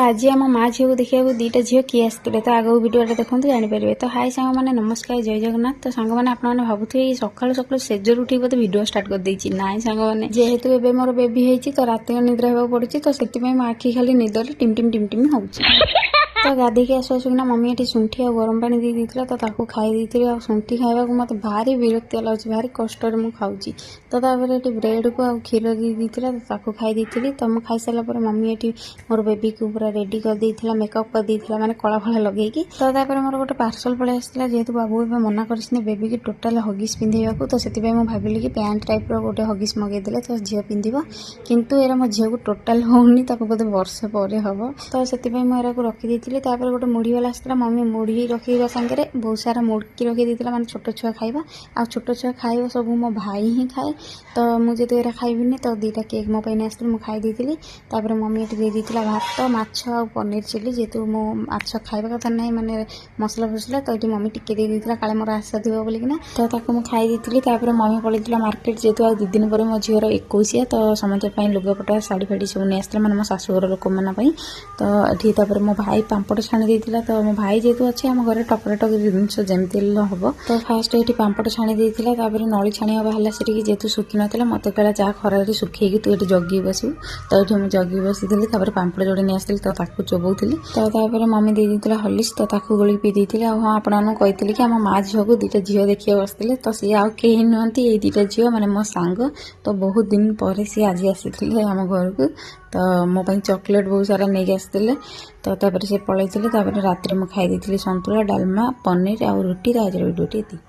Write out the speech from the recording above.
आज आम माँ झील को देखा दुईटा झील किए आसते तो आगे भिडियो देखते जानीपर। तो हाय सांग मैंने नमस्कार जय जगन्नाथ। तो सांग मैंने आपने भावुए सकालू सकालू सेजर उठी बोधे भिडियो स्टार्ट कर देती ना सांग मैंने जेहेतु एवं मोर बेबी होती तो रात निद्रा होगा पड़ी तो से मो आखि खाली निदर टिम टिम टिम टिम हो तो गाधेक आसु आसुना मम्मी ये शुंठी आ गरम पानी दे दी तो खाई दी शुंठी खावा मत भारी विरक्त लगे भारी कष्ट मुझे खाऊँगी। तो ये ब्रेड को क्षीर दे दी तो खाई दी तो मुझे खाई सारापर मम्मी ये मोर बेबी को पूरा रेडी कर देता मेकअप कर देता माने कला फला लगे तो मोर गोटे पार्सल पलि आसाला जेहेतु बाबू ए मना कर बेबी की टोटाल हगिस पिंधेबा तो से भाविली कि पैंट टाइप रोटे हगिस मगेदे तो झील पिंधिब किंतु एरा मो झील को टोटाल होनी बोधे वर्षे पर हम तो से रखी तापर गोटे मुढ़ी वाला आसाला मम्मी मुढ़ी रखा सांगे बहुत सारा मुड़की रखी देता माने छोट छुआ खाइबा आ छोट छुआ खाइबा सब मो भाई ही खाए तो मुझे तो एरा खाइबिनी तो दुईटा केक मो पाई आसती मुझे खाई दी तापर मम्मी ये दे दी भात माछ आ पनीर चिली जेहेतु मो माछ खाइबा कथा ना माने मसला फसला तो ये मम्मी टिके दे दी काले मोर आशा थी बोलिकिना तो मुझे खाई दी तापर मम्मी पलैती मार्केट जेहेतु आ 2 दिन पर मो झीर 21 तो समस्त लुगापटा शाढ़ी फाड़ी सब नहीं आसला माने मो शाशुघर लोक मानी तो ये मो भाई पांपड़ छाणी देता तो मो भाई जेहेतु अच्छे आम घर टपरा टकरी जिनस जमी हम तो फास्ट ये पांपड़ छाणी देता नली छाणिया बाहर से जेहेतु सुखी नाला मत कहला जा खरा सुखी तू ये जगी बसू तो ये मुझे जगी बसी पांपड़ जोड़े नहीं आसती तो चोबौली तो मम्मी दे दी हॉर्लिक्स तो गोली पी देती हाँ आपको कही कि आम माँ झील को 2टा झील देखा बसते तो सी आउ कहीं नुहति ये 2टा झील माने मो सांग तो बहुत दिन पर सी आज आसी आम घर को तो मो चॉकलेट बहुत सारा नहीं आसते तो से पलैते रात में खाई दी सन्तुला डालमा पनीर आ रुटी आज वीडियो।